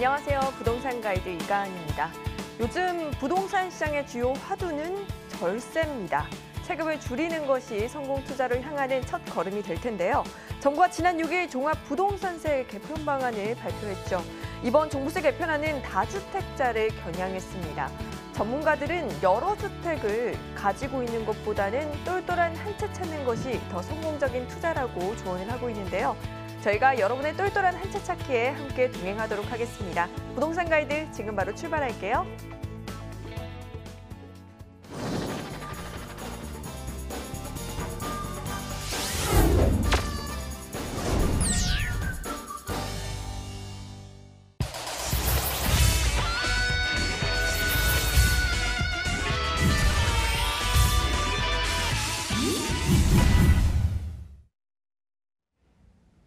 안녕하세요. 부동산 가이드 이가은입니다. 요즘 부동산 시장의 주요 화두는 절세입니다. 세금을 줄이는 것이 성공 투자를 향하는 첫 걸음이 될 텐데요. 정부가 지난 6일 종합부동산세 개편 방안을 발표했죠. 이번 종부세 개편안은 다주택자를 겨냥했습니다. 전문가들은 여러 주택을 가지고 있는 것보다는 똘똘한 한 채 찾는 것이 더 성공적인 투자라고 조언을 하고 있는데요. 저희가 여러분의 똘똘한 한 채 찾기에 함께 동행하도록 하겠습니다. 부동산 가이드 지금 바로 출발할게요.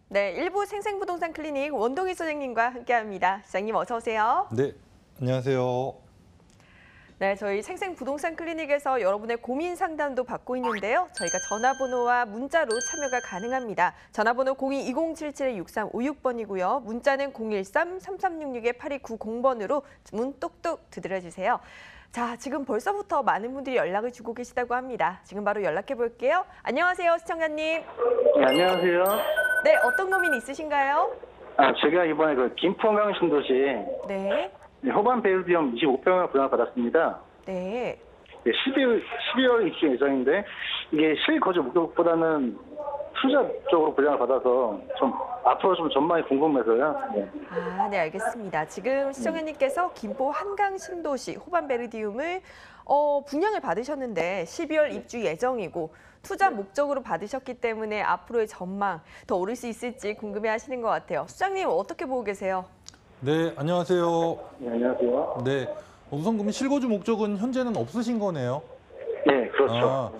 네, 일부 생생부동산 클리닉 원동희 소장님과 함께합니다. 소장님 어서 오세요. 네, 안녕하세요. 네, 저희 생생부동산 클리닉에서 여러분의 고민 상담도 받고 있는데요. 저희가 전화번호와 문자로 참여가 가능합니다. 전화번호 02-2077-6356번이고요. 문자는 013-3366-8290번으로 주문 똑똑 두드려주세요. 자, 지금 벌써부터 많은 분들이 연락을 주고 계시다고 합니다. 지금 바로 연락해 볼게요. 안녕하세요, 시청자님. 네, 안녕하세요. 네, 어떤 고민 있으신가요? 제가 이번에 김포 한강 신도시 네. 호반 베르디움 25평을 분양을 받았습니다. 네. 12월 입주 예정인데 이게 실거주 목적보다는 투자 쪽으로 분양을 받아서 좀 앞으로 좀 전망이 궁금해서요. 네. 네, 알겠습니다. 지금 시청자님께서 김포 한강 신도시 호반 베르디움을 분양을 받으셨는데 12월 입주 예정이고 투자 목적으로 받으셨기 때문에 앞으로의 전망 더 오를 수 있을지 궁금해하시는 것 같아요. 수장님 어떻게 보고 계세요? 네, 안녕하세요. 네, 안녕하세요. 네, 우선 그럼 실거주 목적은 현재는 없으신 거네요? 네, 그렇죠.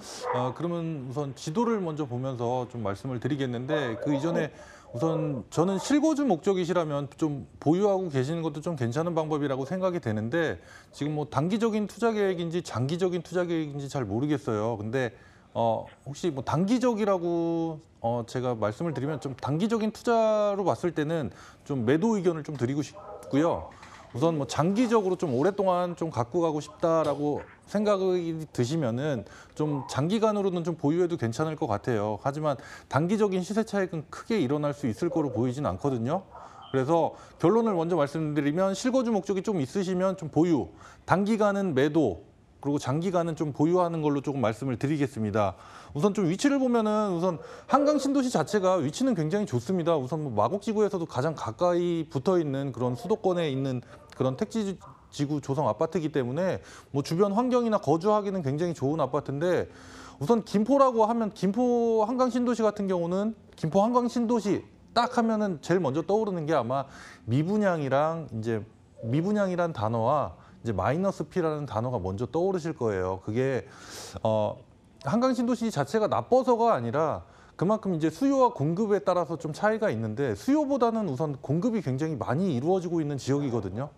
그러면 우선 지도를 먼저 보면서 좀 말씀을 드리겠는데 그 이전에 우선 저는 실거주 목적이시라면 좀 보유하고 계시는 것도 좀 괜찮은 방법이라고 생각이 되는데 지금 뭐 단기적인 투자 계획인지 장기적인 투자 계획인지 잘 모르겠어요. 근데 혹시 뭐 단기적이라고 제가 말씀을 드리면 좀 단기적인 투자로 봤을 때는 좀 매도 의견을 좀 드리고 싶고요. 우선 뭐 장기적으로 좀 오랫동안 좀 갖고 가고 싶다라고 생각이 드시면은 좀 장기간으로는 좀 보유해도 괜찮을 것 같아요. 하지만 단기적인 시세 차익은 크게 일어날 수 있을 거로 보이진 않거든요. 그래서 결론을 먼저 말씀드리면 실거주 목적이 좀 있으시면 좀 보유, 단기간은 매도, 그리고 장기간은 좀 보유하는 걸로 조금 말씀을 드리겠습니다. 우선 좀 위치를 보면은 우선 한강 신도시 자체가 위치는 굉장히 좋습니다. 우선 뭐 마곡지구에서도 가장 가까이 붙어 있는 그런 수도권에 있는 그런 택지지구 조성 아파트이기 때문에 뭐 주변 환경이나 거주하기는 굉장히 좋은 아파트인데 우선 김포라고 하면 김포 한강 신도시 같은 경우는 김포 한강 신도시 딱 하면은 제일 먼저 떠오르는 게 아마 미분양이란 단어와 이제 마이너스 P라는 단어가 먼저 떠오르실 거예요. 그게 한강 신도시 자체가 나빠서가 아니라 그만큼 이제 수요와 공급에 따라서 좀 차이가 있는데 수요보다는 우선 공급이 굉장히 많이 이루어지고 있는 지역이거든요.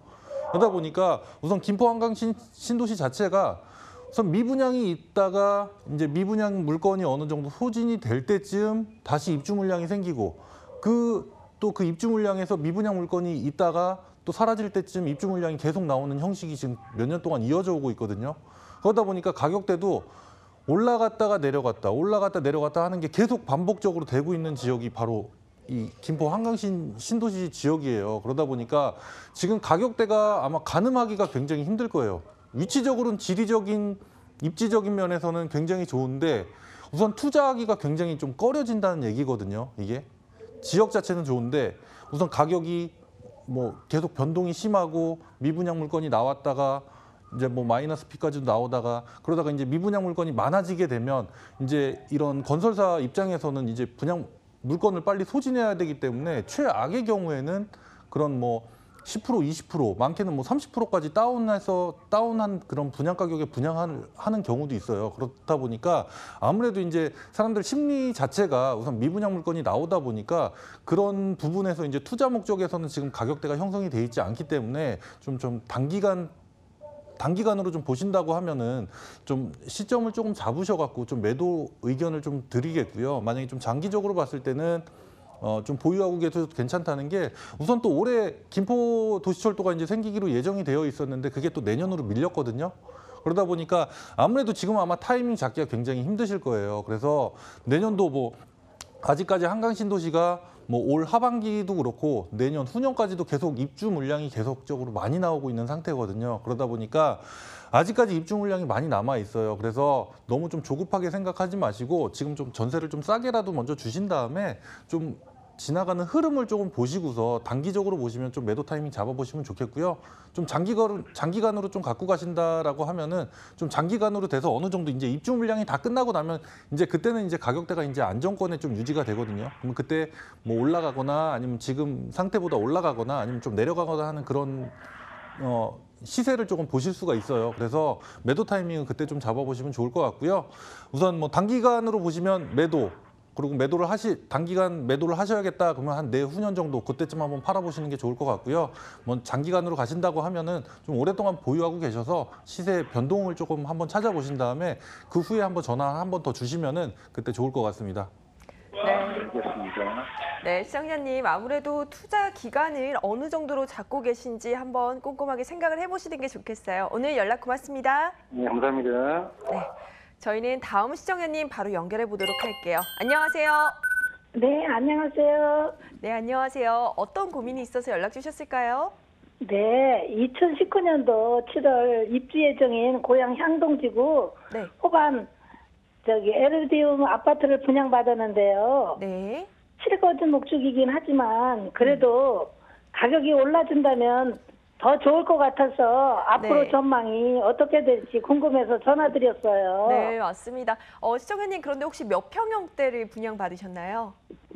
그러다 보니까 우선 김포 한강 신도시 자체가 우선 미분양이 있다가 이제 미분양 물건이 어느 정도 소진이 될 때쯤 다시 입주 물량이 생기고 그 입주 물량에서 미분양 물건이 있다가 또 사라질 때쯤 입주 물량이 계속 나오는 형식이 지금 몇 년 동안 이어져 오고 있거든요. 그러다 보니까 가격대도 올라갔다가 내려갔다 하는 게 계속 반복적으로 되고 있는 지역이 바로 이 김포 한강 신도시 지역이에요. 그러다 보니까 지금 가격대가 아마 가늠하기가 굉장히 힘들 거예요. 위치적으로는 지리적인, 입지적인 면에서는 굉장히 좋은데 우선 투자하기가 굉장히 좀 꺼려진다는 얘기거든요. 이게 지역 자체는 좋은데 우선 가격이 뭐 계속 변동이 심하고 미분양 물건이 나왔다가 이제 뭐 마이너스 P까지도 나오다가 그러다가 이제 미분양 물건이 많아지게 되면 이제 이런 건설사 입장에서는 이제 분양 물건을 빨리 소진해야 되기 때문에 최악의 경우에는 그런 뭐 10%, 20%, 많게는 뭐 30%까지 다운한 그런 분양 가격에 분양하는 경우도 있어요. 그렇다 보니까 아무래도 이제 사람들 심리 자체가 우선 미분양 물건이 나오다 보니까 그런 부분에서 이제 투자 목적에서는 지금 가격대가 형성이 돼 있지 않기 때문에 좀 단기간으로 좀 보신다고 하면은 좀 시점을 조금 잡으셔갖고 좀 매도 의견을 좀 드리겠고요. 만약에 좀 장기적으로 봤을 때는 좀 보유하고 계셔도 괜찮다는 게 우선 또 올해 김포 도시철도가 이제 생기기로 예정이 되어 있었는데 그게 또 내년으로 밀렸거든요. 그러다 보니까 아무래도 지금 아마 타이밍 잡기가 굉장히 힘드실 거예요. 그래서 내년도 뭐 아직까지 한강 신도시가 뭐 올 하반기도 그렇고 내년 후년까지도 계속 입주 물량이 계속적으로 많이 나오고 있는 상태거든요. 그러다 보니까 아직까지 입주 물량이 많이 남아 있어요. 그래서 너무 좀 조급하게 생각하지 마시고 지금 좀 전세를 좀 싸게라도 먼저 주신 다음에 좀 지나가는 흐름을 조금 보시고서 단기적으로 보시면 좀 매도 타이밍 잡아보시면 좋겠고요. 좀 장기간으로 좀 갖고 가신다라고 하면은 좀 장기간으로 돼서 어느 정도 이제 입주 물량이 다 끝나고 나면 이제 그때는 이제 가격대가 이제 안정권에 좀 유지가 되거든요. 그러면 그때 뭐 올라가거나 아니면 지금 상태보다 올라가거나 아니면 좀 내려가거나 하는 그런 시세를 조금 보실 수가 있어요. 그래서 매도 타이밍은 그때 좀 잡아보시면 좋을 것 같고요. 우선 뭐 단기간으로 보시면 매도 그리고 단기간 매도를 하셔야겠다 그러면 한 내후년 정도 그때쯤 한번 팔아보시는 게 좋을 것 같고요. 뭐 장기간으로 가신다고 하면은 좀 오랫동안 보유하고 계셔서 시세 변동을 조금 한번 찾아보신 다음에 그 후에 한번 전화 한번 더 주시면은 그때 좋을 것 같습니다. 네. 알겠습니다. 네, 시청자님 아무래도 투자 기간을 어느 정도로 잡고 계신지 한번 꼼꼼하게 생각을 해보시는 게 좋겠어요. 오늘 연락 고맙습니다. 네, 감사합니다. 네, 저희는 다음 시청자님 바로 연결해 보도록 할게요. 안녕하세요. 네, 안녕하세요. 네, 안녕하세요. 어떤 고민이 있어서 연락 주셨을까요? 네, 2019년도 7월 입주 예정인 고향 향동지구 네. 호반 에르디움 아파트를 분양받았는데요. 네. 실거주 목적이긴 하지만 그래도 가격이 올라준다면 더 좋을 것 같아서 앞으로 네. 전망이 어떻게 될지 궁금해서 전화드렸어요. 네, 맞습니다. 시청자님 그런데 혹시 몇 평형대를 분양받으셨나요?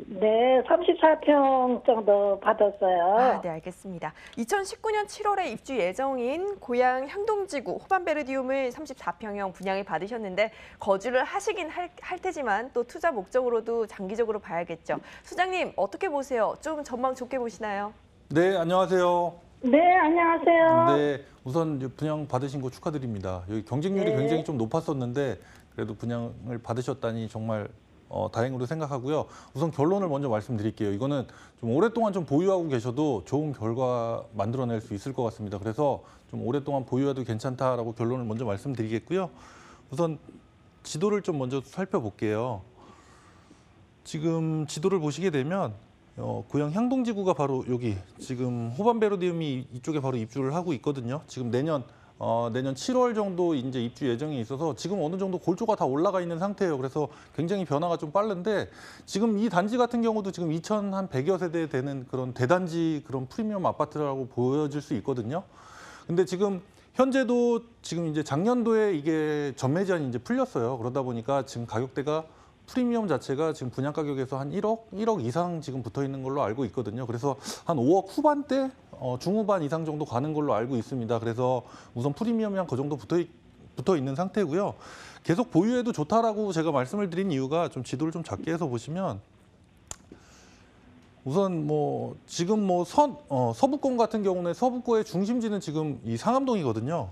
네, 34평 정도 받았어요. 아, 네, 알겠습니다. 2019년 7월에 입주 예정인 고향 향동지구 호반베르디움을 34평형 분양을 받으셨는데 거주를 하시긴 할 테지만 또 투자 목적으로도 장기적으로 봐야겠죠. 소장님 어떻게 보세요? 좀 전망 좋게 보시나요? 네, 안녕하세요. 네, 안녕하세요. 네, 우선 분양 받으신 거 축하드립니다. 여기 경쟁률이 네. 굉장히 좀 높았었는데 그래도 분양을 받으셨다니 정말 다행으로 생각하고요. 우선 결론을 먼저 말씀드릴게요. 이거는 좀 오랫동안 좀 보유하고 계셔도 좋은 결과 만들어낼 수 있을 것 같습니다. 그래서 좀 오랫동안 보유해도 괜찮다라고 결론을 먼저 말씀드리겠고요. 우선 지도를 좀 먼저 살펴볼게요. 지금 지도를 보시게 되면 고향 향동지구가 바로 여기 지금 호반베르디움이 이쪽에 바로 입주를 하고 있거든요. 지금 내년 7월 정도 이제 입주 예정이 있어서 지금 어느 정도 골조가 다 올라가 있는 상태예요. 그래서 굉장히 변화가 좀 빠른데 지금 이 단지 같은 경우도 지금 2,100여 세대 되는 그런 대단지 그런 프리미엄 아파트라고 보여질 수 있거든요. 근데 지금 현재도 지금 이제 작년도에 이게 전매 제한이 이제 풀렸어요. 그러다 보니까 지금 가격대가 프리미엄 자체가 지금 분양 가격에서 한 1억 이상 지금 붙어 있는 걸로 알고 있거든요. 그래서 한 5억 후반대, 중후반 이상 정도 가는 걸로 알고 있습니다. 그래서 우선 프리미엄이 한 그 정도 붙어 있는 상태고요. 계속 보유해도 좋다라고 제가 말씀을 드린 이유가 좀 지도를 좀 작게 해서 보시면 우선 뭐 지금 뭐 서북권 같은 경우는 서북구의 중심지는 지금 이 상암동이거든요.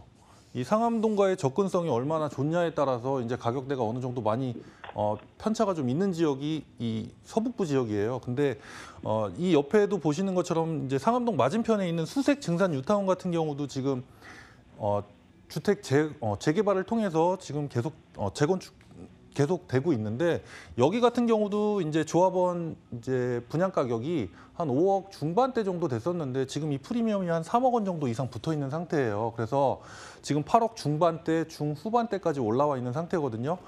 이 상암동과의 접근성이 얼마나 좋냐에 따라서 이제 가격대가 어느 정도 많이 편차가 좀 있는 지역이 이 서북부 지역이에요. 근데 이 옆에도 보시는 것처럼 이제 상암동 맞은편에 있는 수색 증산 뉴타운 같은 경우도 지금 주택 재개발을 통해서 지금 계속 재건축 계속 되고 있는데 여기 같은 경우도 이제 조합원 이제 분양 가격이 한 5억 중반대 정도 됐었는데 지금 이 프리미엄이 한 3억 원 정도 이상 붙어 있는 상태예요. 그래서 지금 8억 중반대, 중후반대까지 올라와 있는 상태거든요.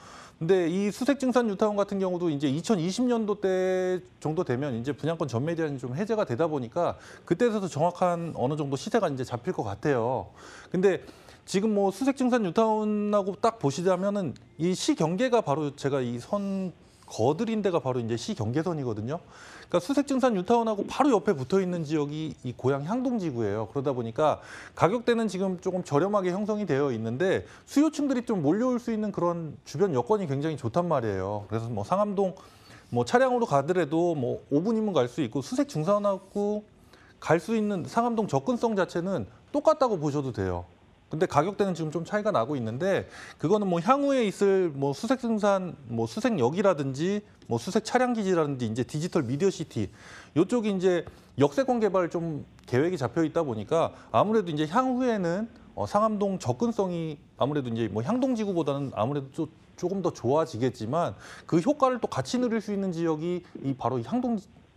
근데 이 수색증산 뉴타운 같은 경우도 이제 2020년도 때 정도 되면 이제 분양권 전매 제한이 좀 해제가 되다 보니까 그때에서 정확한 어느 정도 시세가 이제 잡힐 것 같아요. 근데 지금 뭐 수색증산 뉴타운하고 딱 보시자면은 이 시경계가 바로 제가 이 선 거드린 데가 바로 이제 시경계선이거든요. 그러니까 수색증산 뉴타운하고 바로 옆에 붙어 있는 지역이 이 고향 향동지구예요. 그러다 보니까 가격대는 지금 조금 저렴하게 형성이 되어 있는데 수요층들이 좀 몰려올 수 있는 그런 주변 여건이 굉장히 좋단 말이에요. 그래서 뭐 상암동 뭐 차량으로 가더라도 뭐 5분이면 갈 수 있고 수색증산하고 갈 수 있는 상암동 접근성 자체는 똑같다고 보셔도 돼요. 근데 가격대는 지금 좀 차이가 나고 있는데 그거는 뭐 향후에 있을 뭐 수색 생산, 뭐 수색역이라든지 뭐 수색 차량 기지라든지 이제 디지털 미디어 시티 이쪽이 이제 역세권 개발 좀 계획이 잡혀 있다 보니까 아무래도 이제 향후에는 상암동 접근성이 아무래도 이제 뭐 향동지구보다는 아무래도 조금 더 좋아지겠지만 그 효과를 또 같이 누릴 수 있는 지역이 이 바로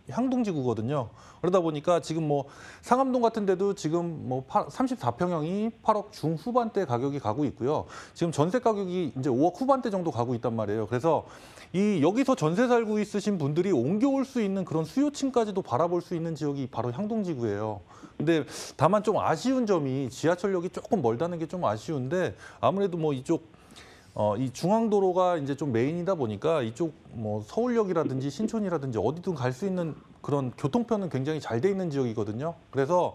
향동지구거든요. 그러다 보니까 지금 뭐 상암동 같은 데도 지금 뭐 34평형이 8억 중후반대 가격이 가고 있고요. 지금 전세 가격이 이제 5억 후반대 정도 가고 있단 말이에요. 그래서 이 여기서 전세 살고 있으신 분들이 옮겨올 수 있는 그런 수요층까지도 바라볼 수 있는 지역이 바로 향동지구예요. 근데 다만 좀 아쉬운 점이 지하철역이 조금 멀다는 게 좀 아쉬운데 아무래도 뭐 이쪽 이 중앙도로가 이제 좀 메인이다 보니까 이쪽 뭐 서울역이라든지 신촌이라든지 어디든 갈 수 있는 그런 교통편은 굉장히 잘 돼 있는 지역이거든요. 그래서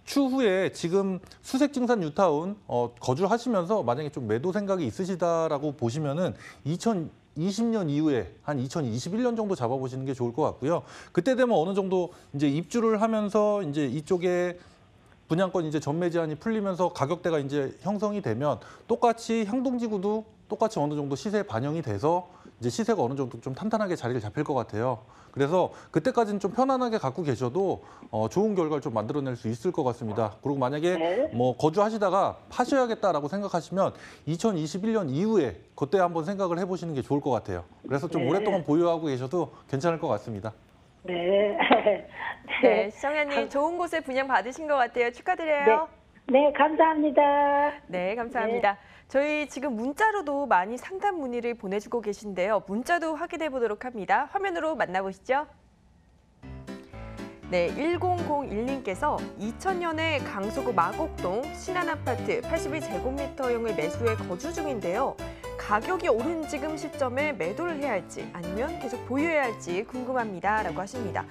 추후에 지금 수색증산 뉴타운 거주하시면서 만약에 좀 매도 생각이 있으시다라고 보시면은 2020년 이후에 한 2021년 정도 잡아보시는 게 좋을 것 같고요. 그때 되면 어느 정도 이제 입주를 하면서 이제 이쪽에 분양권 이제 전매 제한이 풀리면서 가격대가 이제 형성이 되면 똑같이 향동지구도 똑같이 어느 정도 시세에 반영이 돼서 이제 시세가 어느 정도 좀 탄탄하게 자리를 잡힐 것 같아요. 그래서 그때까지는 좀 편안하게 갖고 계셔도 좋은 결과를 좀 만들어낼 수 있을 것 같습니다. 그리고 만약에 뭐 거주하시다가 파셔야겠다라고 생각하시면 2021년 이후에 그때 한번 생각을 해보시는 게 좋을 것 같아요. 그래서 좀 오랫동안 보유하고 계셔도 괜찮을 것 같습니다. 네. 네, 시청자님 좋은 곳에 분양 받으신 것 같아요. 축하드려요. 네, 감사합니다. 네, 감사합니다. 저희 지금 문자로도 많이 상담 문의를 보내주고 계신데요. 문자도 확인해 보도록 합니다. 화면으로 만나보시죠. 네, 1001님께서 2000년에 강서구 마곡동 신한아파트 81제곱미터형을 매수해 거주 중인데요. 가격이 오른 지금 시점에 매도를 해야 할지 아니면 계속 보유해야 할지 궁금합니다. 라고 하십니다.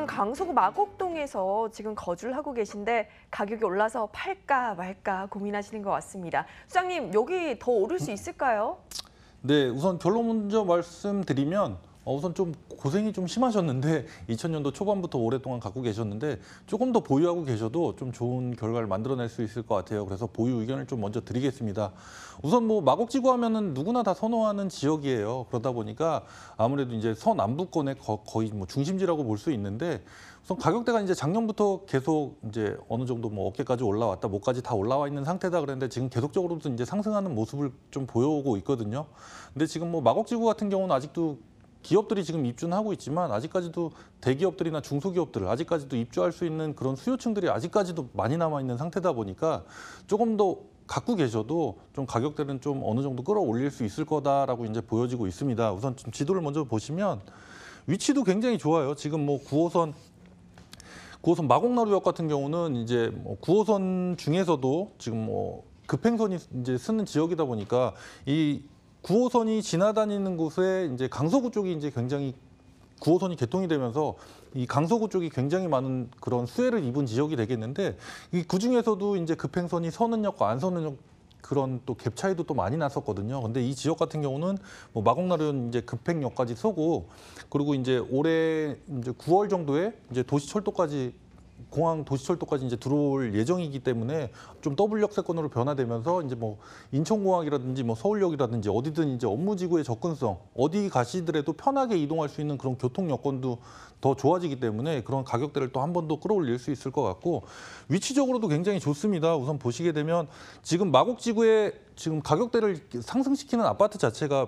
강서구 마곡동에서 지금 거주를 하고 계신데 가격이 올라서 팔까 말까 고민하시는 것 같습니다. 수장님, 여기 더 오를 수 있을까요? 네, 우선 결론 먼저 말씀드리면 우선 좀 고생이 좀 심하셨는데 2000년도 초반부터 오랫동안 갖고 계셨는데 조금 더 보유하고 계셔도 좀 좋은 결과를 만들어낼 수 있을 것 같아요. 그래서 보유 의견을 좀 먼저 드리겠습니다. 우선 뭐 마곡지구 하면은 누구나 다 선호하는 지역이에요. 그러다 보니까 아무래도 이제 서남부권의 거의 뭐 중심지라고 볼 수 있는데 우선 가격대가 이제 작년부터 계속 이제 어느 정도 뭐 어깨까지 올라왔다, 목까지 다 올라와 있는 상태다 그랬는데 지금 계속적으로도 이제 상승하는 모습을 좀 보여오고 있거든요. 근데 지금 뭐 마곡지구 같은 경우는 아직도 기업들이 지금 입주는 하고 있지만 아직까지도 대기업들이나 중소기업들 아직까지도 입주할 수 있는 그런 수요층들이 아직까지도 많이 남아 있는 상태다 보니까 조금 더 갖고 계셔도 좀 가격대는 좀 어느 정도 끌어올릴 수 있을 거다라고 이제 보여지고 있습니다. 우선 좀 지도를 먼저 보시면 위치도 굉장히 좋아요. 지금 뭐 9호선 마곡나루역 같은 경우는 이제 뭐 9호선 중에서도 지금 뭐 급행선이 이제 쓰는 지역이다 보니까 이 9호선이 지나다니는 곳에 이제 강서구 쪽이 이제 굉장히 9호선이 개통이 되면서 이 강서구 쪽이 굉장히 많은 그런 수혜를 입은 지역이 되겠는데 그 중에서도 이제 급행선이 서는 역과 안 서는 역 그런 또 갭 차이도 또 많이 났었거든요. 근데 이 지역 같은 경우는 뭐 마곡나루는 이제 급행역까지 서고 그리고 이제 올해 이제 9월 정도에 이제 도시철도까지 공항 도시철도까지 이제 들어올 예정이기 때문에 좀 더블 역세권으로 변화되면서 이제 뭐 인천공항이라든지 뭐 서울역이라든지 어디든 이제 업무지구의 접근성 어디 가시더라도 편하게 이동할 수 있는 그런 교통 여건도 더 좋아지기 때문에 그런 가격대를 또 한 번 더 끌어올릴 수 있을 것 같고 위치적으로도 굉장히 좋습니다. 우선 보시게 되면 지금 마곡지구에 지금 가격대를 상승시키는 아파트 자체가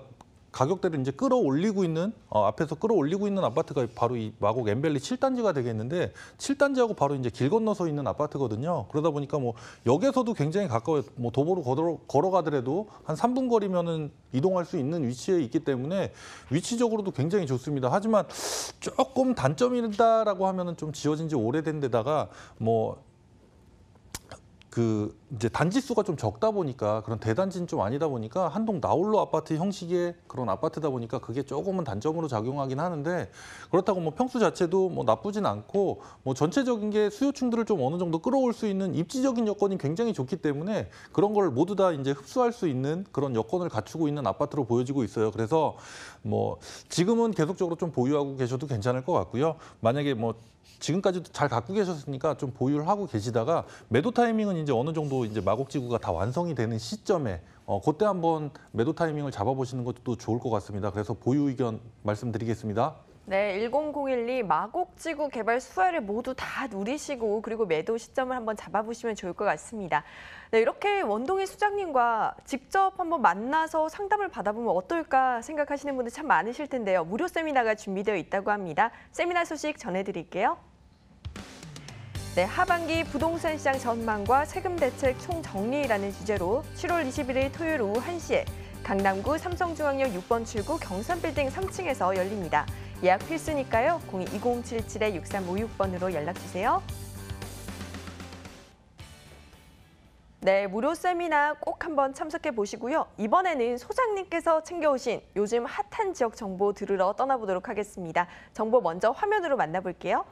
가격대를 이제 끌어올리고 있는 앞에서 끌어올리고 있는 아파트가 바로 이 마곡 엠벨리 7단지가 되겠는데 7단지하고 바로 이제 길 건너서 있는 아파트거든요. 그러다 보니까 뭐 역에서도 굉장히 가까워요. 뭐 도보로 걸어가더라도 한 3분 거리면은 이동할 수 있는 위치에 있기 때문에 위치적으로도 굉장히 좋습니다. 하지만 조금 단점이다라고 하면은 좀 지어진 지 오래된 데다가 뭐 이제 단지 수가 좀 적다 보니까 그런 대단지는 좀 아니다 보니까 한동 나홀로 아파트 형식의 그런 아파트다 보니까 그게 조금은 단점으로 작용하긴 하는데 그렇다고 뭐 평수 자체도 뭐 나쁘진 않고 뭐 전체적인 게 수요층들을 좀 어느 정도 끌어올 수 있는 입지적인 여건이 굉장히 좋기 때문에 그런 걸 모두 다 이제 흡수할 수 있는 그런 여건을 갖추고 있는 아파트로 보여지고 있어요. 그래서 뭐 지금은 계속적으로 좀 보유하고 계셔도 괜찮을 것 같고요. 만약에 뭐 지금까지도 잘 갖고 계셨으니까 좀 보유를 하고 계시다가 매도 타이밍은 이제 어느 정도 정도 이제 마곡지구가 다 완성이 되는 시점에 그때 한번 매도 타이밍을 잡아보시는 것도 좋을 것 같습니다. 그래서 보유 의견 말씀드리겠습니다. 네, 1001님 마곡지구 개발 수혜를 모두 다 누리시고 그리고 매도 시점을 한번 잡아보시면 좋을 것 같습니다. 네, 이렇게 원동희 수장님과 직접 한번 만나서 상담을 받아보면 어떨까 생각하시는 분들 참 많으실 텐데요. 무료 세미나가 준비되어 있다고 합니다. 세미나 소식 전해드릴게요. 네, 하반기 부동산 시장 전망과 세금 대책 총정리라는 주제로 7월 21일 토요일 오후 1시에 강남구 삼성중앙역 6번 출구 경산빌딩 3층에서 열립니다. 예약 필수니까요. 02-2077-6356번으로 연락주세요. 네, 무료 세미나 꼭 한번 참석해 보시고요. 이번에는 소장님께서 챙겨오신 요즘 핫한 지역 정보 들으러 떠나보도록 하겠습니다. 정보 먼저 화면으로 만나볼게요.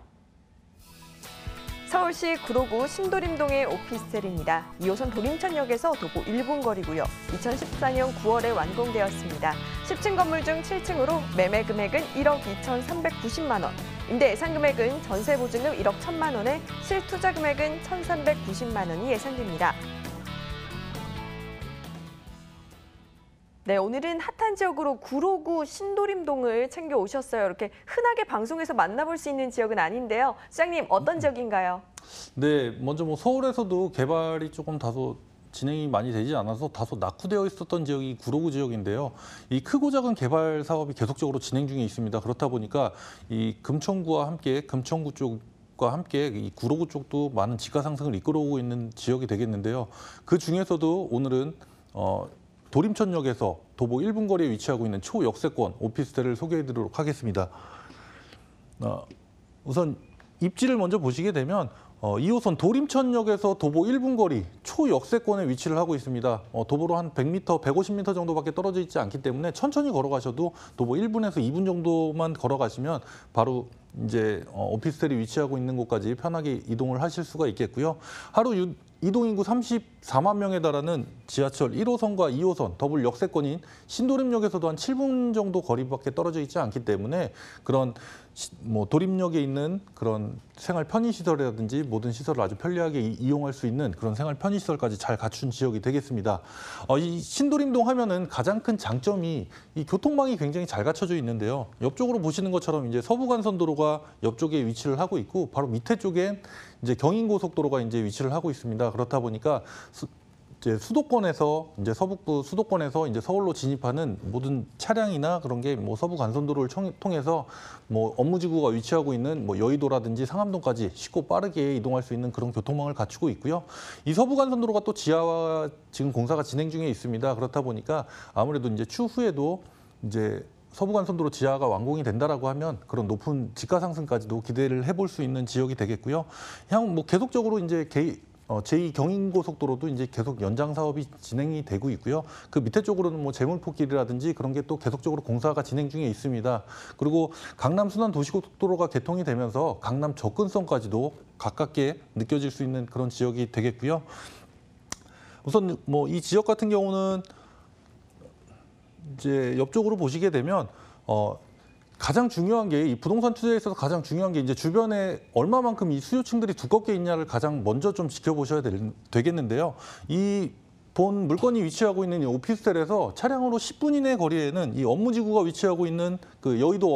서울시 구로구 신도림동의 오피스텔입니다. 2호선 도림천역에서 도보 1분 거리고요. 2014년 9월에 완공되었습니다. 10층 건물 중 7층으로 매매 금액은 1억 2,390만 원, 임대 예상 금액은 전세 보증금 1억 1,000만 원에 실투자 금액은 1,390만 원이 예상됩니다. 네, 오늘은 핫한 지역으로 구로구 신도림동을 챙겨 오셨어요. 이렇게 흔하게 방송에서 만나볼 수 있는 지역은 아닌데요. 시장님, 어떤 지역인가요? 네, 먼저 뭐 서울에서도 개발이 조금 다소 진행이 많이 되지 않아서 다소 낙후되어 있었던 지역이 구로구 지역인데요. 이 크고 작은 개발 사업이 계속적으로 진행 중에 있습니다. 그렇다 보니까 이 금천구와 함께 금천구 쪽과 함께 이 구로구 쪽도 많은 지가 상승을 이끌어오고 있는 지역이 되겠는데요. 그 중에서도 오늘은 도림천역에서 도보 1분 거리에 위치하고 있는 초역세권 오피스텔을 소개해드리도록 하겠습니다. 우선 입지를 먼저 보시게 되면 2호선 도림천역에서 도보 1분 거리 초역세권에 위치를 하고 있습니다. 도보로 한 100m, 150m 정도밖에 떨어져 있지 않기 때문에 천천히 걸어가셔도 도보 1분에서 2분 정도만 걸어가시면 바로 이제 오피스텔이 위치하고 있는 곳까지 편하게 이동을 하실 수가 있겠고요. 하루 이동인구 34만 명에 달하는 지하철 1호선과 2호선 더블 역세권인 신도림역에서도 한 7분 정도 거리밖에 떨어져 있지 않기 때문에 그런 뭐 도림역에 있는 그런 생활 편의시설이라든지 모든 시설을 아주 편리하게 이용할 수 있는 그런 생활 편의시설까지 잘 갖춘 지역이 되겠습니다. 이 신도림동 하면은 가장 큰 장점이 이 교통망이 굉장히 잘 갖춰져 있는데요. 옆쪽으로 보시는 것처럼 이제 서부간선도로가 옆쪽에 위치를 하고 있고 바로 밑에 쪽엔 이제 경인고속도로가 이제 위치를 하고 있습니다. 그렇다 보니까 이제 수도권에서 이제 서북부 수도권에서 이제 서울로 진입하는 모든 차량이나 그런 게 뭐 서부 간선도로를 통해서 뭐 업무지구가 위치하고 있는 뭐 여의도라든지 상암동까지 쉽고 빠르게 이동할 수 있는 그런 교통망을 갖추고 있고요. 이 서부 간선도로가 또 지하화 지금 공사가 진행 중에 있습니다. 그렇다 보니까 아무래도 이제 추후에도 이제 서부간선도로 지하가 완공이 된다라고 하면 그런 높은 지가 상승까지도 기대를 해볼 수 있는 지역이 되겠고요. 향후 뭐 계속적으로 이제 제2 경인고속도로도 이제 계속 연장 사업이 진행이 되고 있고요. 그 밑에 쪽으로는 뭐 제물포길이라든지 그런 게 또 계속적으로 공사가 진행 중에 있습니다. 그리고 강남 순환 도시고속도로가 개통이 되면서 강남 접근성까지도 가깝게 느껴질 수 있는 그런 지역이 되겠고요. 우선 뭐 이 지역 같은 경우는 이제 옆쪽으로 보시게 되면 가장 중요한 게 이 부동산 투자에 있어서 가장 중요한 게 이제 주변에 얼마만큼 이 수요층들이 두껍게 있냐를 가장 먼저 좀 지켜보셔야 되겠는데요. 이 본 물건이 위치하고 있는 이 오피스텔에서 차량으로 10분 이내 거리에는 이 업무지구가 위치하고 있는 그 여의도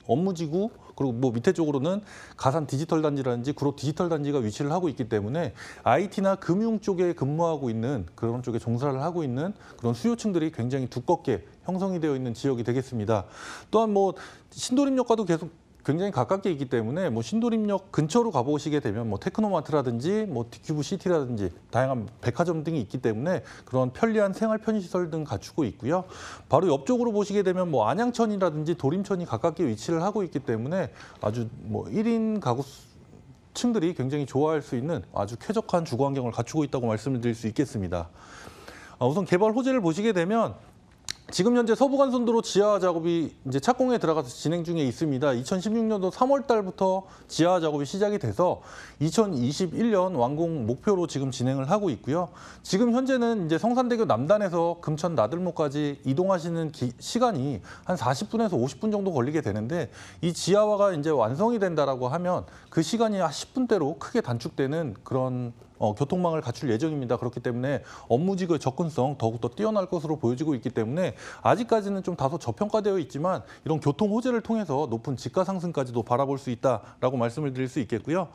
업무지구 그리고 뭐 밑에 쪽으로는 가산 디지털 단지라든지 구로 디지털 단지가 위치를 하고 있기 때문에 IT나 금융 쪽에 근무하고 있는 그런 쪽에 종사를 하고 있는 그런 수요층들이 굉장히 두껍게 형성이 되어 있는 지역이 되겠습니다. 또한 뭐 신도림역과도 계속 굉장히 가깝게 있기 때문에 뭐 신도림역 근처로 가보시게 되면 뭐 테크노마트라든지 뭐 디큐브 시티라든지 다양한 백화점 등이 있기 때문에 그런 편리한 생활 편의시설 등 갖추고 있고요. 바로 옆쪽으로 보시게 되면 뭐 안양천이라든지 도림천이 가깝게 위치를 하고 있기 때문에 아주 뭐 1인 가구 층들이 굉장히 좋아할 수 있는 아주 쾌적한 주거 환경을 갖추고 있다고 말씀을 드릴 수 있겠습니다. 우선 개발 호재를 보시게 되면 지금 현재 서부간선도로 지하화 작업이 이제 착공에 들어가서 진행 중에 있습니다. 2016년도 3월 달부터 지하화 작업이 시작이 돼서 2021년 완공 목표로 지금 진행을 하고 있고요. 지금 현재는 이제 성산대교 남단에서 금천 나들목까지 이동하시는 시간이 한 40분에서 50분 정도 걸리게 되는데 이 지하화가 이제 완성이 된다라고 하면 그 시간이 한 10분대로 크게 단축되는 그런 교통망을 갖출 예정입니다. 그렇기 때문에 업무직의 접근성 더욱더 뛰어날 것으로 보여지고 있기 때문에 아직까지는 좀 다소 저평가되어 있지만 이런 교통 호재를 통해서 높은 집가 상승까지도 바라볼 수 있다라고 말씀을 드릴 수 있겠고요.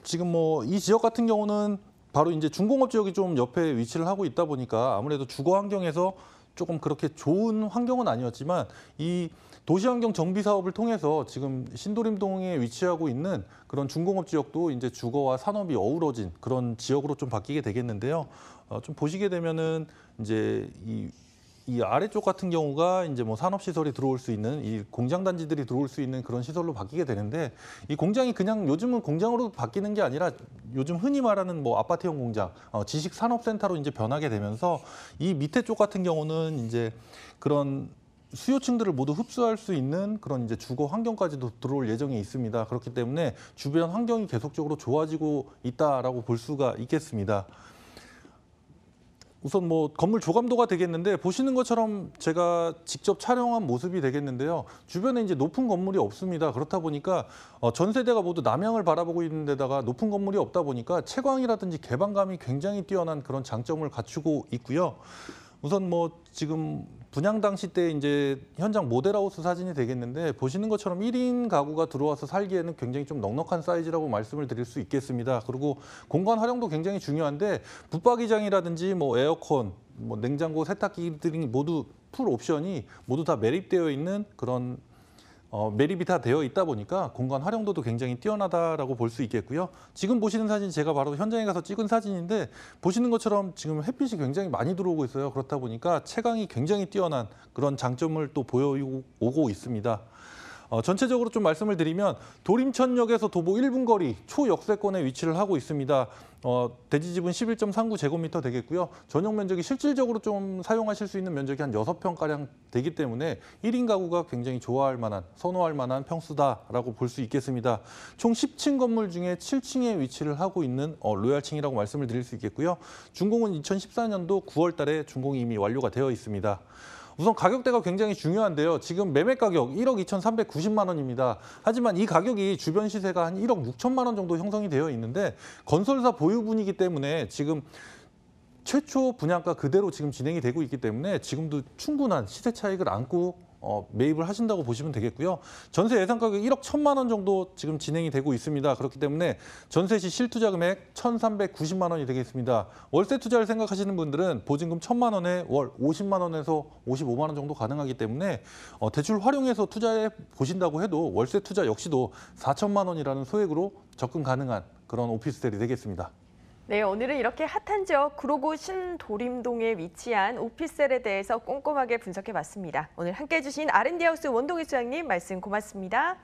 지금 뭐 이 지역 같은 경우는 바로 이제 중공업 지역이 좀 옆에 위치를 하고 있다 보니까 아무래도 주거 환경에서 조금 그렇게 좋은 환경은 아니었지만 이 도시환경 정비 사업을 통해서 지금 신도림동에 위치하고 있는 그런 중공업 지역도 이제 주거와 산업이 어우러진 그런 지역으로 좀 바뀌게 되겠는데요. 좀 보시게 되면은 이제 이 아래쪽 같은 경우가 이제 뭐 산업시설이 들어올 수 있는 이 공장단지들이 들어올 수 있는 그런 시설로 바뀌게 되는데 이 공장이 그냥 요즘은 공장으로 바뀌는 게 아니라 요즘 흔히 말하는 뭐 아파트형 공장, 지식산업센터로 이제 변하게 되면서 이 밑에 쪽 같은 경우는 이제 그런 수요층들을 모두 흡수할 수 있는 그런 이제 주거 환경까지도 들어올 예정이 있습니다. 그렇기 때문에 주변 환경이 계속적으로 좋아지고 있다라고 볼 수가 있겠습니다. 우선 뭐 건물 조감도가 되겠는데 보시는 것처럼 제가 직접 촬영한 모습이 되겠는데요. 주변에 이제 높은 건물이 없습니다. 그렇다 보니까 전 세대가 모두 남향을 바라보고 있는 데다가 높은 건물이 없다 보니까 채광이라든지 개방감이 굉장히 뛰어난 그런 장점을 갖추고 있고요. 우선 뭐 지금 분양 당시 때 이제 현장 모델하우스 사진이 되겠는데 보시는 것처럼 1인 가구가 들어와서 살기에는 굉장히 좀 넉넉한 사이즈라고 말씀을 드릴 수 있겠습니다. 그리고 공간 활용도 굉장히 중요한데 붙박이장이라든지 뭐 에어컨, 뭐 냉장고, 세탁기 등이 모두 풀 옵션이 모두 다 매립되어 있는 그런 매립이 다 되어 있다 보니까 공간 활용도도 굉장히 뛰어나다라고 볼 수 있겠고요. 지금 보시는 사진 제가 바로 현장에 가서 찍은 사진인데 보시는 것처럼 지금 햇빛이 굉장히 많이 들어오고 있어요. 그렇다 보니까 채광이 굉장히 뛰어난 그런 장점을 또 보여오고 있습니다. 전체적으로 좀 말씀을 드리면 도림천역에서 도보 1분 거리 초역세권에 위치를 하고 있습니다. 대지집은 11.39제곱미터 되겠고요. 전용 면적이 실질적으로 좀 사용하실 수 있는 면적이 한 6평가량 되기 때문에 1인 가구가 굉장히 좋아할 만한, 선호할 만한 평수다라고 볼 수 있겠습니다. 총 10층 건물 중에 7층에 위치를 하고 있는 로얄층이라고 말씀을 드릴 수 있겠고요. 준공은 2014년도 9월 달에 준공이 이미 완료가 되어 있습니다. 우선 가격대가 굉장히 중요한데요. 지금 매매 가격 1억 2,390만 원입니다. 하지만 이 가격이 주변 시세가 한 1억 6천만 원 정도 형성이 되어 있는데 건설사 보유분이기 때문에 지금 최초 분양가 그대로 지금 진행이 되고 있기 때문에 지금도 충분한 시세 차익을 안고 매입을 하신다고 보시면 되겠고요. 전세 예상 가격 1억 1천만 원 정도 지금 진행이 되고 있습니다. 그렇기 때문에 전세 시 실투자 금액 1,390만 원이 되겠습니다. 월세 투자를 생각하시는 분들은 보증금 1,000만 원에 월 50만 원에서 55만 원 정도 가능하기 때문에 대출 활용해서 투자해 보신다고 해도 월세 투자 역시도 4천만 원이라는 소액으로 접근 가능한 그런 오피스텔이 되겠습니다. 네, 오늘은 이렇게 핫한 지역 구로구 신도림동에 위치한 오피스텔에 대해서 꼼꼼하게 분석해봤습니다. 오늘 함께해 주신 R&D 하우스 원동희 소장님 말씀 고맙습니다.